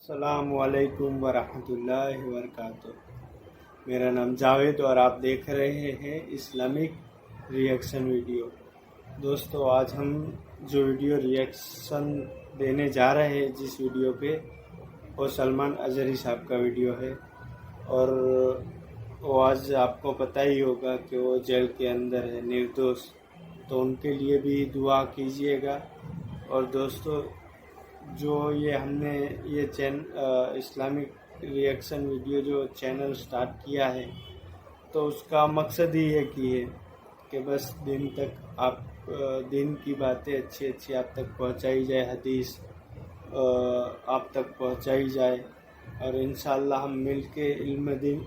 السلام علیکم ورحمۃ اللہ وبرکاتہ۔ میرا نام جاوید اور آپ دیکھ رہے ہیں اسلامک ریئیکشن ویڈیو۔ دوستو، آج ہم جو ویڈیو ریئیکشن دینے جا رہے ہیں جس ویڈیو پہ، وہ سلمان اظہری صاحب کا ویڈیو ہے، اور وہ آج آپ کو پتہ ہی ہوگا کہ وہ جیل کے اندر ہے، نردوش، تو ان کے لیے بھی دعا کیجیے گا۔ اور دوستو، جو یہ ہم نے یہ اسلامک ریئیکشن ویڈیو جو چینل سٹارٹ کیا ہے، تو اس کا مقصد ہی ایک ہی ہے کہ بس دین کی باتیں اچھی آپ تک پہنچائی جائے، حدیث آپ تک پہنچائی جائے، اور انشاءاللہ ہم مل کے علم دین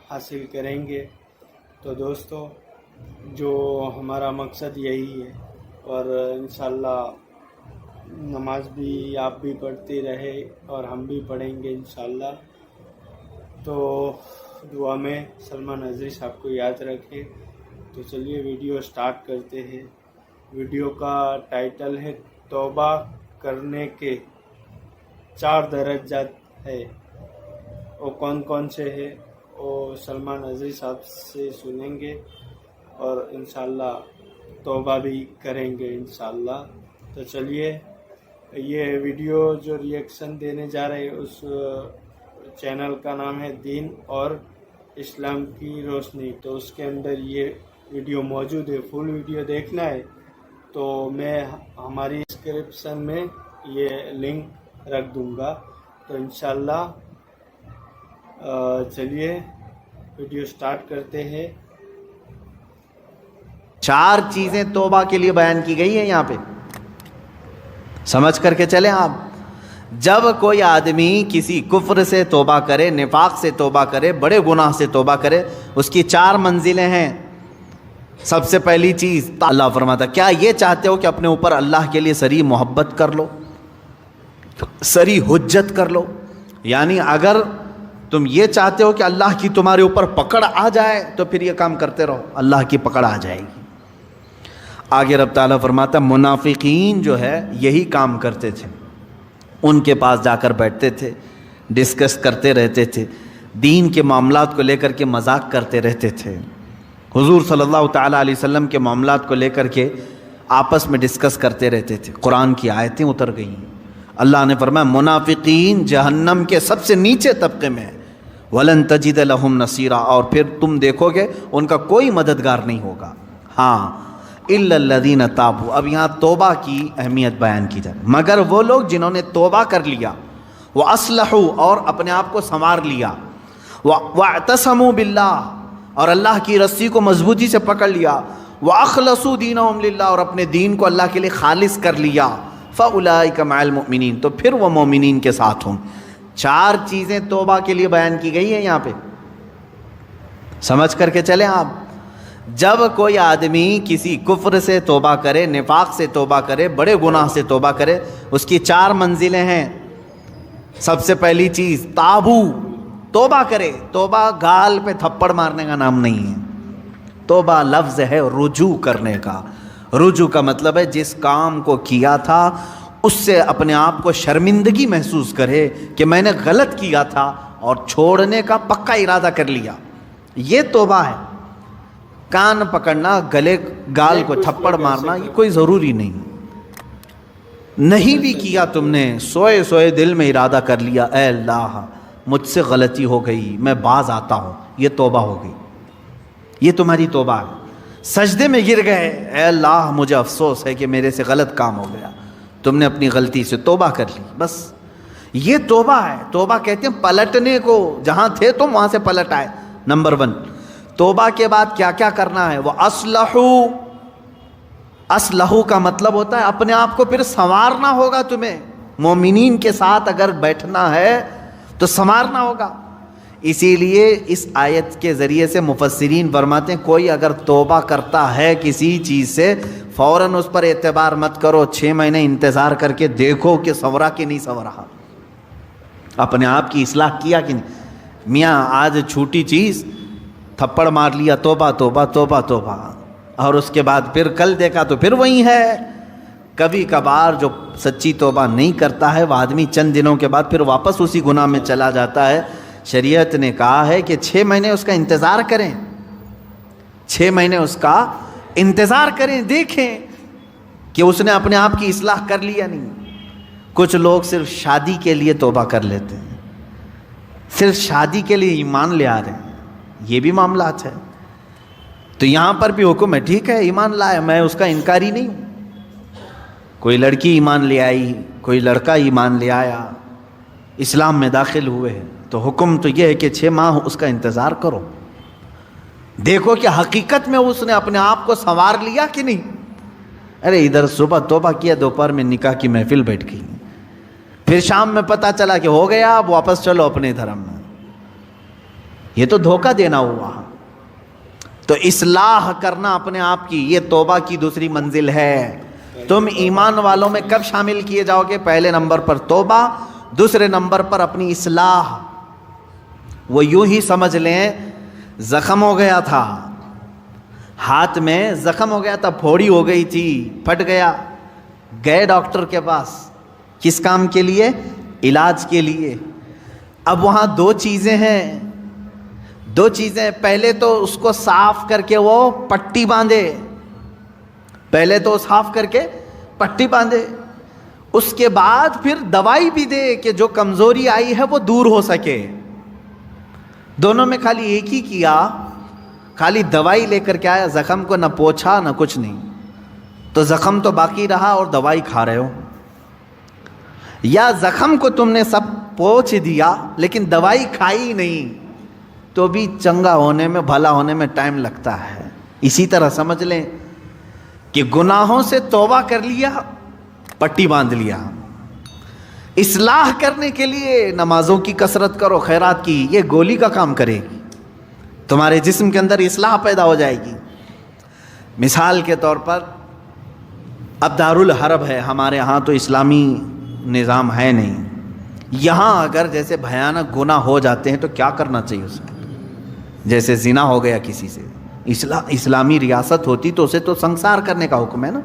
حاصل کریں گے۔ تو دوستو، جو ہمارا مقصد یہی ہے، اور انشاءاللہ نماز بھی آپ بھی پڑھتے رہے اور ہم بھی پڑھیں گے انشاءاللہ۔ تو دعا میں سلمان اظہری صاحب کو یاد رکھیں۔ تو چلیے ویڈیو سٹارٹ کرتے ہیں۔ ویڈیو کا ٹائٹل ہے توبہ کرنے کے 4 درجات ہے۔ وہ کون سے ہیں وہ سلمان اظہری صاحب سے سنیں گے، اور انشاءاللہ توبہ بھی کریں گے انشاءاللہ۔ تو چلیے، یہ ویڈیو جو ریئیکشن دینے جا رہے ہیں اس چینل کا نام ہے دین اور اسلام کی روشنی۔ تو اس کے اندر یہ ویڈیو موجود ہے، فل ویڈیو دیکھنا ہے تو میں ہماری ڈسکرپشن میں یہ لنک رکھ دوں گا۔ تو انشاءاللہ چلیے ویڈیو سٹارٹ کرتے ہیں۔ 4 چیزیں توبہ کے لیے بیان کی گئی ہیں یہاں پہ، سمجھ کر کے چلیں آپ۔ جب کوئی آدمی کسی کفر سے توبہ کرے، نفاق سے توبہ کرے، بڑے گناہ سے توبہ کرے، اس کی 4 منزلیں ہیں۔ سب سے پہلی چیز، اللہ فرماتا کیا یہ چاہتے ہو کہ اپنے اوپر اللہ کے لیے سری محبت کر لو، سری حجت کر لو؟ یعنی اگر تم یہ چاہتے ہو کہ اللہ کی تمہارے اوپر پکڑ آ جائے تو پھر یہ کام کرتے رہو، اللہ کی پکڑ آ جائے گی۔ آگے رب تعالیٰ فرماتا منافقین جو ہے یہی کام کرتے تھے، ان کے پاس جا کر بیٹھتے تھے، ڈسکس کرتے رہتے تھے، دین کے معاملات کو لے کر کے مذاق کرتے رہتے تھے، حضور صلی اللہ تعالیٰ علیہ وسلم کے معاملات کو لے کر کے آپس میں ڈسکس کرتے رہتے تھے۔ قرآن کی آیتیں اتر گئیں، اللہ نے فرمایا منافقین جہنم کے سب سے نیچے طبقے میں ہیں، وَلَن تَجِدَ لَهُمْ نَصِيرًا، اور پھر تم دیکھو گے ان کا کوئی مددگار نہیں ہوگا۔ ہاں إِلَّا الَّذِينَ تَابُوا، اب یہاں توبہ کی اہمیت بیان کی جائے، مگر وہ لوگ جنہوں نے توبہ کر لیا، وَأَصْلَحُوا، اور اپنے آپ کو سنوار لیا، وَاعْتَصَمُوا بِاللَّهِ، اور اللہ کی رسی کو مضبوطی سے پکڑ لیا، وَأَخْلَصُوا دِينَهُمْ لِلَّهِ، اور اپنے دین کو اللہ کے لیے خالص کر لیا، فَأُولَئِكَ مَعَ الْمُؤْمِنِينَ، تو پھر وہ مومنین کے ساتھ ہوں۔ 4 چیزیں توبہ کے لیے بیان کی گئی ہیں یہاں پہ، سمجھ کر کے چلیں آپ۔ جب کوئی آدمی کسی کفر سے توبہ کرے، نفاق سے توبہ کرے، بڑے گناہ سے توبہ کرے، اس کی 4 منزلیں ہیں۔ سب سے پہلی چیز تابو، توبہ کرے۔ توبہ گال پہ تھپڑ مارنے کا نام نہیں ہے، توبہ لفظ ہے رجوع کرنے کا۔ رجوع کا مطلب ہے جس کام کو کیا تھا اس سے اپنے آپ کو شرمندگی محسوس کرے کہ میں نے غلط کیا تھا اور چھوڑنے کا پکا ارادہ کر لیا، یہ توبہ ہے۔ کان پکڑنا، گلے گال کو تھپڑ مارنا یہ کوئی ضروری نہیں بھی کیا، تم نے سوئے دل میں ارادہ کر لیا اے اللہ مجھ سے غلطی ہو گئی، میں باز آتا ہوں، یہ توبہ ہو گئی، یہ تمہاری توبہ ہے۔ سجدے میں گر گئے، اے اللہ مجھے افسوس ہے کہ میرے سے غلط کام ہو گیا، تم نے اپنی غلطی سے توبہ کر لی، بس یہ توبہ ہے۔ توبہ کہتے ہیں پلٹنے کو، جہاں تھے تم وہاں سے پلٹ آئے۔ نمبر 1، توبہ کے بعد کیا کیا کرنا ہے؟ وہ اصلحو کا مطلب ہوتا ہے اپنے آپ کو پھر سنوارنا ہوگا تمہیں۔ مومنین کے ساتھ اگر بیٹھنا ہے تو سنوارنا ہوگا۔ اسی لیے اس آیت کے ذریعے سے مفسرین فرماتے ہیں کوئی اگر توبہ کرتا ہے کسی چیز سے، فوراً اس پر اعتبار مت کرو، 6 مہینے انتظار کر کے دیکھو کہ سنورا کہ نہیں سنورا، اپنے آپ کی اصلاح کیا کہ نہیں۔ میاں آج چھوٹی چیز تھپڑ مار لیا، توبہ توبہ توبہ توبہ، اور اس کے بعد پھر کل دیکھا تو پھر وہی ہے، کبھی کبھار جو سچی توبہ نہیں کرتا ہے وہ آدمی چند دنوں کے بعد پھر واپس اسی گناہ میں چلا جاتا ہے. شریعت نے کہا ہے کہ 6 مہینے اس کا انتظار کریں, 6 مہینے اس کا انتظار کریں, دیکھیں کہ اس نے اپنے آپ کی اصلاح کر لی یا نہیں. کچھ لوگ صرف شادی کے لیے توبہ کر لیتے ہیں, صرف شادی کے لیے ایمان لے آ رہے ہیں, یہ بھی معاملات ہے. تو یہاں پر بھی حکم ہے, ٹھیک ہے ایمان لائے, میں اس کا انکاری نہیں ہوں. کوئی لڑکی ایمان لے آئی, کوئی لڑکا ایمان لے آیا, اسلام میں داخل ہوئے, تو حکم تو یہ ہے کہ 6 ماہ اس کا انتظار کرو, دیکھو کہ حقیقت میں اس نے اپنے آپ کو سنوار لیا کہ نہیں. ارے ادھر صبح توبہ کیا, دوپہر میں نکاح کی محفل بیٹھ گئی, پھر شام میں پتہ چلا کہ ہو گیا, اب واپس چلو اپنے دھرم میں. یہ تو دھوکہ دینا ہوا. تو اصلاح کرنا اپنے آپ کی, یہ توبہ کی دوسری منزل ہے. تم ایمان والوں میں کب شامل کیے جاؤ گے؟ پہلے نمبر پر توبہ, دوسرے نمبر پر اپنی اصلاح. وہ یوں ہی سمجھ لیں زخم ہو گیا تھا, ہاتھ میں زخم ہو گیا تھا, پھوڑی ہو گئی تھی, پھٹ گیا, گئے ڈاکٹر کے پاس, کس کام کے لیے؟ علاج کے لیے. اب وہاں 2 چیزیں ہیں, 2 چیزیں. پہلے تو اس کو صاف کر کے وہ پٹی باندھے, پہلے تو صاف کر کے پٹی باندھے, اس کے بعد پھر دوائی بھی دے کہ جو کمزوری آئی ہے وہ دور ہو سکے. دونوں میں خالی ایک ہی کیا, خالی دوائی لے کر کے آیا, زخم کو نہ پوچھا نہ کچھ نہیں. تو زخم تو باقی رہا اور دوائی کھا رہے ہو. یا زخم کو تم نے سب پوچھ دیا لیکن دوائی کھائی نہیں, تو بھی چنگا ہونے میں, بھلا ہونے میں ٹائم لگتا ہے. اسی طرح سمجھ لیں کہ گناہوں سے توبہ کر لیا, پٹی باندھ لیا, اصلاح کرنے کے لیے نمازوں کی کثرت کرو, خیرات کی, یہ گولی کا کام کرے گی, تمہارے جسم کے اندر اصلاح پیدا ہو جائے گی. مثال کے طور پر اب دارالحرب ہے, ہمارے ہاں تو اسلامی نظام ہے نہیں. یہاں اگر جیسے بھیانک گناہ ہو جاتے ہیں تو کیا کرنا چاہیے اسے؟ جیسے زنا ہو گیا کسی سے, اسلامی ریاست ہوتی تو اسے تو سنسار کرنے کا حکم ہے نا.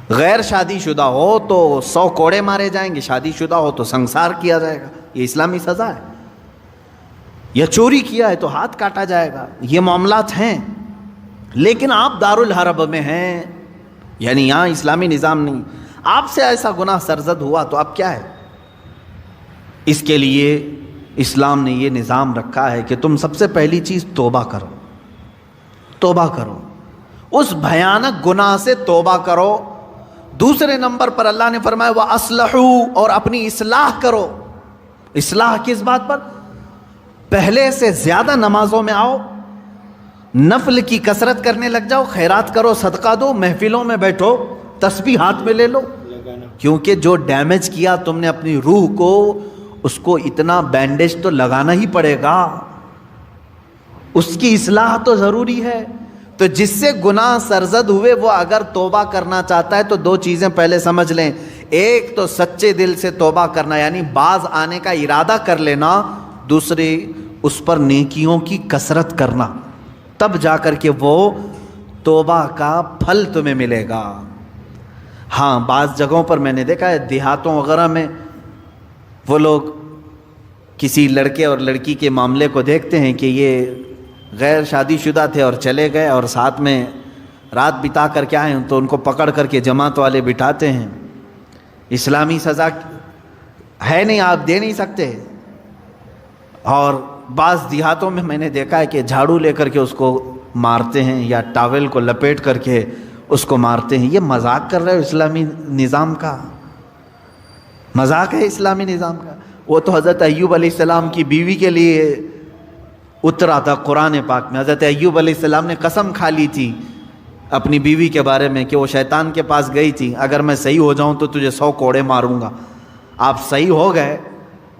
غیر شادی شدہ ہو تو 100 کوڑے مارے جائیں گے, شادی شدہ ہو تو سنسار کیا جائے گا, یہ اسلامی سزا ہے. یا چوری کیا ہے تو ہاتھ کاٹا جائے گا. یہ معاملات ہیں. لیکن آپ دارالحرب میں ہیں, یعنی یہاں اسلامی نظام نہیں, آپ سے ایسا گناہ سرزد ہوا تو اب کیا ہے؟ اس کے لیے اسلام نے یہ نظام رکھا ہے کہ تم سب سے پہلی چیز توبہ کرو, توبہ کرو, اس بھیانک گناہ سے توبہ کرو. دوسرے نمبر پر اللہ نے فرمایا وَأَصْلَحُوا, اور اپنی اصلاح کرو. اصلاح کس بات پر؟ پہلے سے زیادہ نمازوں میں آؤ, نفل کی کثرت کرنے لگ جاؤ, خیرات کرو, صدقہ دو, محفلوں میں بیٹھو, تسبیح ہاتھ میں لے لو. کیونکہ جو ڈیمیج کیا تم نے اپنی روح کو, اس کو اتنا بینڈیج تو لگانا ہی پڑے گا, اس کی اصلاح تو ضروری ہے. تو جس سے گناہ سرزد ہوئے وہ اگر توبہ کرنا چاہتا ہے تو 2 چیزیں پہلے سمجھ لیں. ایک تو سچے دل سے توبہ کرنا, یعنی باز آنے کا ارادہ کر لینا. دوسری اس پر نیکیوں کی کثرت کرنا, تب جا کر کے وہ توبہ کا پھل تمہیں ملے گا. ہاں بعض جگہوں پر میں نے دیکھا ہے, دیہاتوں وغیرہ میں وہ لوگ کسی لڑکے اور لڑکی کے معاملے کو دیکھتے ہیں کہ یہ غیر شادی شدہ تھے اور چلے گئے اور ساتھ میں رات بتا کر کے آئے, تو ان کو پکڑ کر کے جماعت والے بٹھاتے ہیں. اسلامی سزا ہے نہیں, آپ دے نہیں سکتے. اور بعض دیہاتوں میں نے دیکھا ہے کہ جھاڑو لے کر کے اس کو مارتے ہیں یا ٹاول کو لپیٹ کر کے اس کو مارتے ہیں. یہ مذاق کر رہے ہو اسلامی نظام کا؟ مذاق ہے اسلامی نظام کا. وہ تو حضرت ایوب علیہ السلام کی بیوی کے لیے اترا تھا قرآن پاک میں. حضرت ایوب علیہ السلام نے قسم کھا لی تھی اپنی بیوی کے بارے میں کہ وہ شیطان کے پاس گئی تھی, اگر میں صحیح ہو جاؤں تو تجھے 100 کوڑے ماروں گا. آپ صحیح ہو گئے,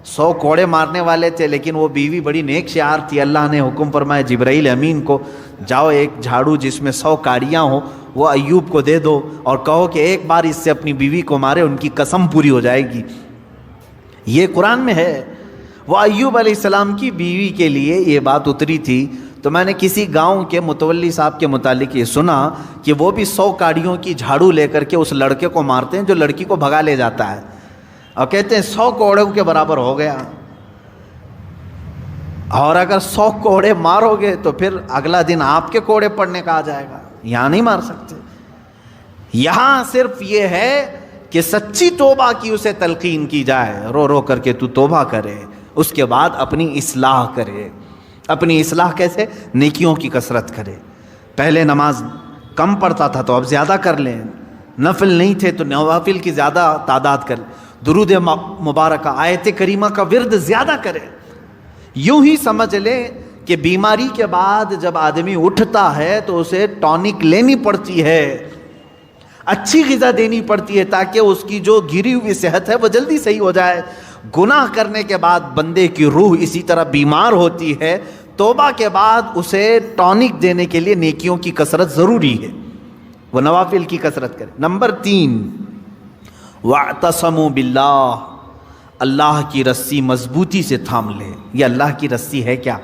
100 کوڑے مارنے والے تھے, لیکن وہ بیوی بڑی نیک شعار تھی. اللہ نے حکم فرمایا جبرائیل امین کو, جاؤ ایک جھاڑو جس میں 100 کاڑیاں ہوں وہ ایوب کو دے دو اور کہو کہ ایک بار اس سے اپنی بیوی کو مارے, ان کی قسم پوری ہو جائے گی. یہ قرآن میں ہے. وہ ایوب علیہ السلام کی بیوی کے لیے یہ بات اتری تھی, تو میں نے کسی گاؤں کے متولی صاحب کے متعلق یہ سنا کہ وہ بھی 100 کاڑیوں کی جھاڑو لے کر کے اس لڑکے کو مارتے ہیں جو لڑکی کو بھگا لے جاتا ہے، اور کہتے ہیں 100 کوڑوں کے برابر ہو گیا، اور اگر 100 کوڑے مارو گے تو پھر اگلا دن آپ کے کوڑے پڑنے کا آ جائے گا، یہاں نہیں مار سکتے۔ یہاں صرف یہ ہے کہ سچی توبہ کی اسے تلقین کی جائے، رو رو کر کے تو توبہ کرے، اس کے بعد اپنی اصلاح کرے۔ اپنی اصلاح کیسے؟ نیکیوں کی کثرت کرے۔ پہلے نماز کم پڑھتا تھا تو اب زیادہ کر لیں، نفل نہیں تھے تو نوافل کی زیادہ تعداد کر لیں، درود مبارکہ آیت کریمہ کا ورد زیادہ کرے۔ یوں ہی سمجھ لیں کہ بیماری کے بعد جب آدمی اٹھتا ہے تو اسے ٹونک لینی پڑتی ہے، اچھی غذا دینی پڑتی ہے تاکہ اس کی جو گری ہوئی صحت ہے وہ جلدی صحیح ہو جائے۔ گناہ کرنے کے بعد بندے کی روح اسی طرح بیمار ہوتی ہے، توبہ کے بعد اسے ٹونک دینے کے لیے نیکیوں کی کثرت ضروری ہے، وہ نوافل کی کثرت کرے۔ نمبر 3، وَاعْتَصَمُوا بِاللَّهِ، اللہ کی رسی مضبوطی سے تھام لے۔ یہ اللہ کی رسی ہے کیا؟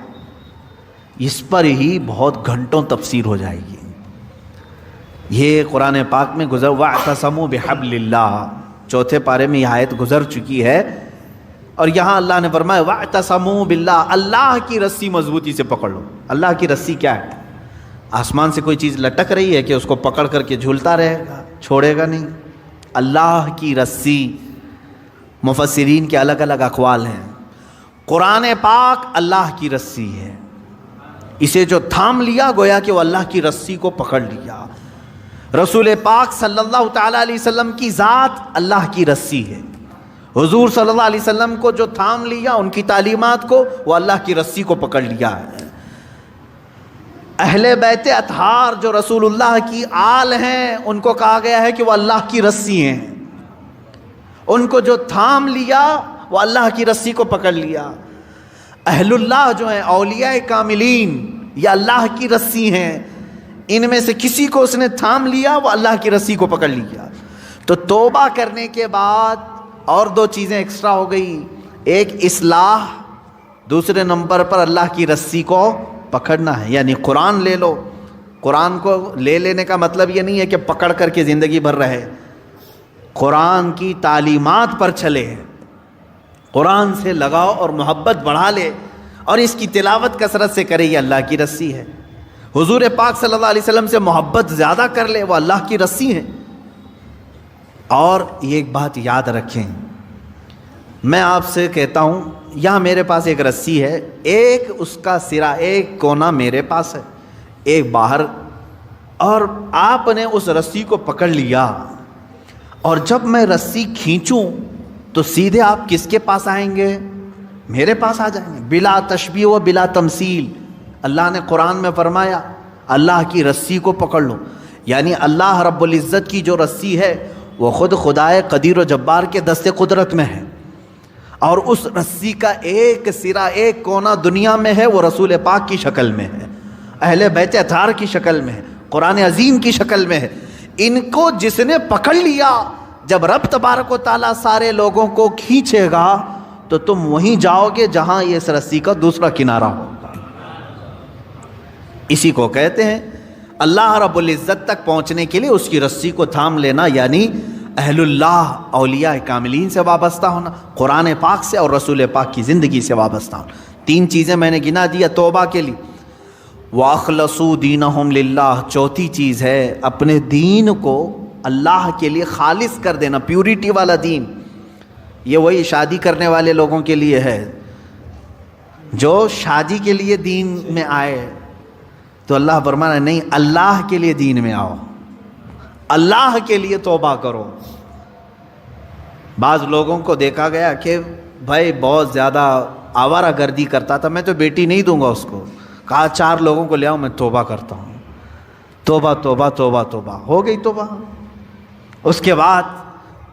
اس پر ہی بہت گھنٹوں تفسیر ہو جائے گی۔ یہ قرآن پاک میں گزر وَاعْتَصَمُوا بِحَبْلِ اللَّهِ، چوتھے پارے میں یہ آیت گزر چکی ہے، اور یہاں اللہ نے فرمایا وَاعْتَصَمُوا بِاللَّهِ، اللہ کی رسی مضبوطی سے پکڑ لو۔ اللہ کی رسی کیا ہے؟ آسمان سے کوئی چیز لٹک رہی ہے کہ اس کو پکڑ کر کے جھولتا رہے گا، چھوڑے گا نہیں۔ اللہ کی رسی، مفسرین کے الگ الگ اقوال ہیں۔ قرآن پاک اللہ کی رسی ہے، اسے جو تھام لیا گویا کہ وہ اللہ کی رسی کو پکڑ لیا۔ رسول پاک صلی اللہ تعالیٰ علیہ وسلم کی ذات اللہ کی رسی ہے، حضور صلی اللہ علیہ وسلم کو جو تھام لیا، ان کی تعلیمات کو، وہ اللہ کی رسی کو پکڑ لیا ہے۔ اہل بیت اطہار جو رسول اللہ کی آل ہیں، ان کو کہا گیا ہے کہ وہ اللہ کی رسی ہیں، ان کو جو تھام لیا وہ اللہ کی رسی کو پکڑ لیا۔ اہل اللہ جو ہیں، اولیاء کاملین، یہ اللہ کی رسی ہیں، ان میں سے کسی کو اس نے تھام لیا وہ اللہ کی رسی کو پکڑ لیا۔ تو توبہ کرنے کے بعد اور 2 چیزیں ایکسٹرا ہو گئی، ایک اصلاح، دوسرے نمبر پر اللہ کی رسی کو پکڑنا ہے، یعنی قرآن لے لو۔ قرآن کو لے لینے کا مطلب یہ نہیں ہے کہ پکڑ کر کے زندگی بھر رہے، قرآن کی تعلیمات پر چلے، قرآن سے لگاؤ اور محبت بڑھا لے، اور اس کی تلاوت کثرت سے کرے، یہ اللہ کی رسی ہے۔ حضور پاک صلی اللہ علیہ وسلم سے محبت زیادہ کر لے، وہ اللہ کی رسی ہے۔ اور یہ ایک بات یاد رکھیں، میں آپ سے کہتا ہوں، یہاں میرے پاس ایک رسی ہے، ایک اس کا سرا، ایک کونا میرے پاس ہے، ایک باہر، اور آپ نے اس رسی کو پکڑ لیا، اور جب میں رسی کھینچوں تو سیدھے آپ کس کے پاس آئیں گے؟ میرے پاس آ جائیں گے، بلا تشبیہ و بلا تمثیل۔ اللہ نے قرآن میں فرمایا اللہ کی رسی کو پکڑ لو، یعنی اللہ رب العزت کی جو رسی ہے وہ خود خدائے قدیر و جبار کے دست قدرت میں ہے، اور اس رسی کا ایک سرا، ایک کونا دنیا میں ہے، وہ رسول پاک کی شکل میں ہے، اہل بیت اطہار کی شکل میں ہے، قرآن عظیم کی شکل میں ہے۔ ان کو جس نے پکڑ لیا، جب رب تبارک و تعالیٰ سارے لوگوں کو کھینچے گا تو تم وہیں جاؤ گے جہاں یہ اس رسی کا دوسرا کنارہ ہوگا۔ اسی کو کہتے ہیں اللہ رب العزت تک پہنچنے کے لیے اس کی رسی کو تھام لینا، یعنی اہل اللہ، اولیاء کاملین سے وابستہ ہونا، قرآن پاک سے اور رسول پاک کی زندگی سے وابستہ ہونا۔ 3 چیزیں میں نے گنا دیا توبہ کے لیے۔ وَأَخْلَصُوا دِينَهُمْ لِلَّهِ، چوتھی چیز ہے اپنے دین کو اللہ کے لیے خالص کر دینا، پیورٹی والا دین۔ یہ وہی شادی کرنے والے لوگوں کے لیے ہے، جو شادی کے لیے دین میں آئے تو اللہ فرمانا نہیں، اللہ کے لیے دین میں آؤ، اللہ کے لیے توبہ کرو۔ بعض لوگوں کو دیکھا گیا کہ بھائی بہت زیادہ آوارہ گردی کرتا تھا، میں تو بیٹی نہیں دوں گا اس کو، کہا 4 لوگوں کو لے آؤ، میں توبہ کرتا ہوں۔ توبہ توبہ توبہ توبہ، ہو گئی توبہ۔ اس کے بعد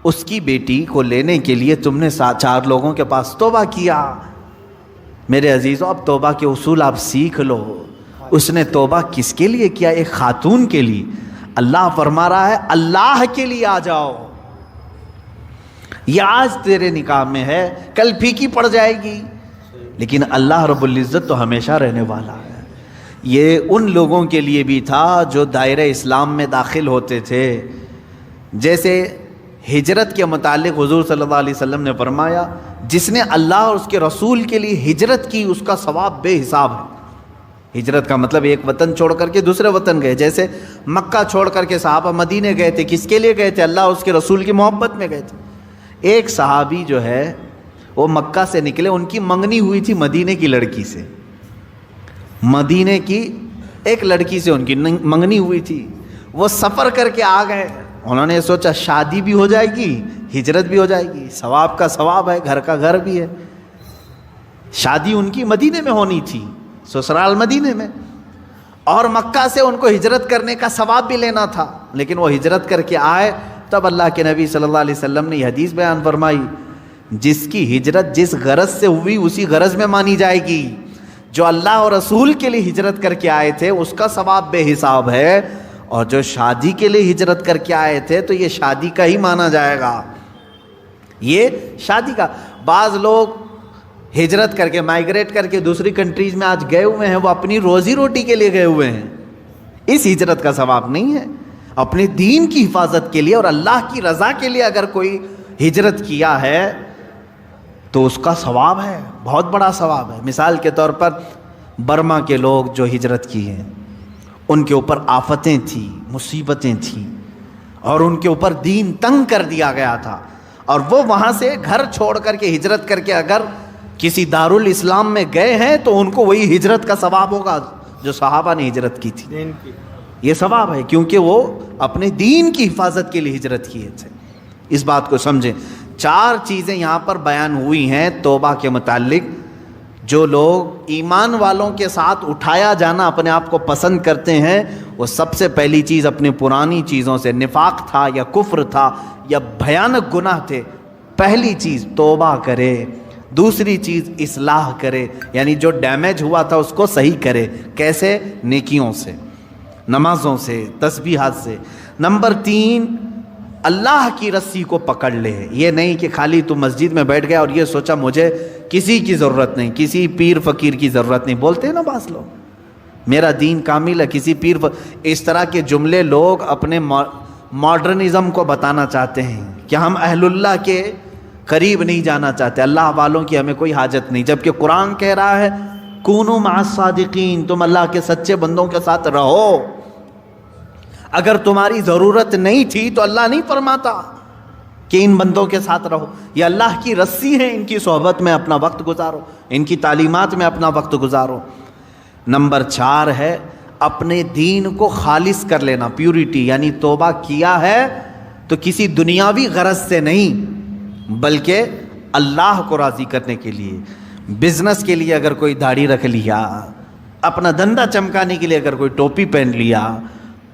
اس کی بیٹی کو لینے کے لیے تم نے 4 لوگوں کے پاس توبہ کیا۔ میرے عزیزوں، اب توبہ کے اصول آپ سیکھ لو۔ اس نے توبہ کس کے لیے کیا؟ ایک خاتون کے لیے۔ اللہ فرما رہا ہے اللہ کے لیے آ جاؤ، یہ آج تیرے نکاح میں ہے، کل پھیکی پڑ جائے گی، لیکن اللہ رب العزت تو ہمیشہ رہنے والا ہے۔ یہ ان لوگوں کے لیے بھی تھا جو دائرہ اسلام میں داخل ہوتے تھے. جیسے ہجرت کے متعلق حضور صلی اللہ علیہ وسلم نے فرمایا جس نے اللہ اور اس کے رسول کے لیے ہجرت کی اس کا ثواب بے حساب ہے. ہجرت کا مطلب ایک وطن چھوڑ کر کے دوسرے وطن گئے. جیسے مکہ چھوڑ کر کے صحابہ مدینے گئے تھے, کس کے لیے گئے تھے؟ اللہ اور اس کے رسول کی محبت میں گئے تھے. ایک صحابی جو ہے وہ مکہ سے نکلے, ان کی منگنی ہوئی تھی مدینے کی لڑکی سے. مدینے کی ایک لڑکی سے ان کی منگنی ہوئی تھی. وہ سفر کر کے آ گئے. انہوں نے سوچا شادی بھی ہو جائے گی, ہجرت بھی ہو جائے گی, ثواب کا ثواب ہے, گھر کا گھر بھی ہے. شادی ان کی مدینے میں ہونی تھی, سسرال مدینے میں, اور مکہ سے ان کو ہجرت کرنے کا ثواب بھی لینا تھا. لیکن وہ ہجرت کر کے آئے, تب اللہ کے نبی صلی اللہ علیہ وسلم نے یہ حدیث بیان فرمائی جس کی ہجرت جس غرض سے ہوئی اسی غرض میں مانی جائے گی. جو اللہ اور رسول کے لیے ہجرت کر کے آئے تھے اس کا ثواب بے حساب ہے, اور جو شادی کے لیے ہجرت کر کے آئے تھے تو یہ شادی کا ہی مانا جائے گا. یہ شادی کا. بعض لوگ ہجرت کر کے مائیگریٹ کر کے دوسری کنٹریز میں آج گئے ہوئے ہیں, وہ اپنی روزی روٹی کے لیے گئے ہوئے ہیں. اس ہجرت کا ثواب نہیں ہے. اپنے دین کی حفاظت کے لیے اور اللہ کی رضا کے لیے اگر کوئی ہجرت کیا ہے تو اس کا ثواب ہے, بہت بڑا ثواب ہے. مثال کے طور پر برما کے لوگ جو ہجرت کی ہیں ان کے اوپر آفتیں تھیں, مصیبتیں تھیں, اور ان کے اوپر دین تنگ کر دیا گیا تھا, اور وہ وہاں سے گھر چھوڑ کر کے ہجرت کر کے اگر کسی دارالاسلام میں گئے ہیں تو ان کو وہی ہجرت کا ثواب ہوگا جو صحابہ نے ہجرت کی تھی. دین کی یہ ثواب ہے کیونکہ وہ اپنے دین کی حفاظت کے لیے ہجرت کیے تھے. اس بات کو سمجھیں. 4 چیزیں یہاں پر بیان ہوئی ہیں توبہ کے متعلق. جو لوگ ایمان والوں کے ساتھ اٹھایا جانا اپنے آپ کو پسند کرتے ہیں, وہ سب سے پہلی چیز اپنی پرانی چیزوں سے, نفاق تھا یا کفر تھا یا بھیانک گناہ تھے, پہلی چیز توبہ کرے. دوسری چیز اصلاح کرے, یعنی جو ڈیمیج ہوا تھا اس کو صحیح کرے. کیسے؟ نیکیوں سے, نمازوں سے, تسبیحات سے. نمبر 3, اللہ کی رسی کو پکڑ لے. یہ نہیں کہ خالی تو مسجد میں بیٹھ گیا اور یہ سوچا مجھے کسی کی ضرورت نہیں, کسی پیر فقیر کی ضرورت نہیں. بولتے ہیں نا بعض لوگ, میرا دین کامل ہے, کسی پیر اس طرح کے جملے لوگ اپنے ماڈرنزم کو بتانا چاہتے ہیں کہ ہم اہل اللہ کے قریب نہیں جانا چاہتے, اللہ والوں کی ہمیں کوئی حاجت نہیں. جبکہ قرآن کہہ رہا ہے کونوا مع الصادقین, تم اللہ کے سچے بندوں کے ساتھ رہو. اگر تمہاری ضرورت نہیں تھی تو اللہ نہیں فرماتا کہ ان بندوں کے ساتھ رہو. یہ اللہ کی رسی ہے, ان کی صحبت میں اپنا وقت گزارو, ان کی تعلیمات میں اپنا وقت گزارو. نمبر 4 ہے اپنے دین کو خالص کر لینا, پیورٹی. یعنی توبہ کیا ہے تو کسی دنیاوی غرض سے نہیں بلکہ اللہ کو راضی کرنے کے لیے. بزنس کے لیے اگر کوئی داڑھی رکھ لیا, اپنا دھندا چمکانے کے لیے اگر کوئی ٹوپی پہن لیا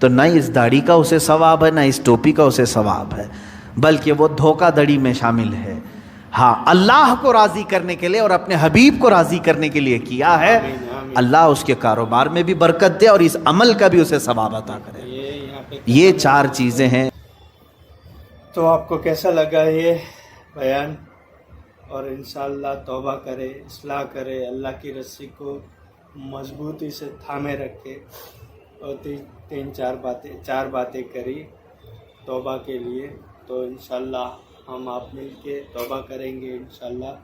تو نہ اس داڑھی کا اسے ثواب ہے نہ اس ٹوپی کا اسے ثواب ہے, بلکہ وہ دھوکہ دڑی میں شامل ہے. ہاں, اللہ کو راضی کرنے کے لیے اور اپنے حبیب کو راضی کرنے کے لیے کیا ہے. اللہ اس کے کاروبار میں بھی برکت دے اور اس عمل کا بھی اسے ثواب عطا کرے. یہ 4 چیزیں ہیں. تو آپ کو کیسا لگا یہ بیان؟ اور انشاءاللہ توبہ کرے, اصلاح کرے, اللہ کی رسی کو مضبوطی سے تھامے رکھے. اور 4 باتیں کری توبہ کے لیے. تو انشاءاللہ ہم آپ مل کے توبہ کریں گے. انشاءاللہ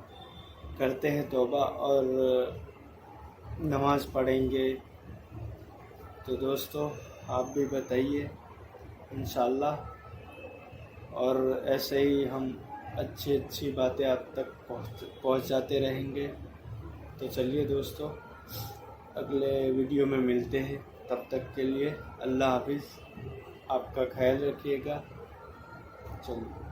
کرتے ہیں توبہ اور نماز پڑھیں گے. تو دوستو آپ بھی بتائیے انشاءاللہ, اور ایسے ہی ہم اچھی باتیں آپ تک پہنچاتے رہیں گے. تو چلیے دوستو, اگلے ویڈیو میں ملتے ہیں. تب تک کے لیے اللہ حافظ. آپ کا خیال رکھیے گا. چلیے.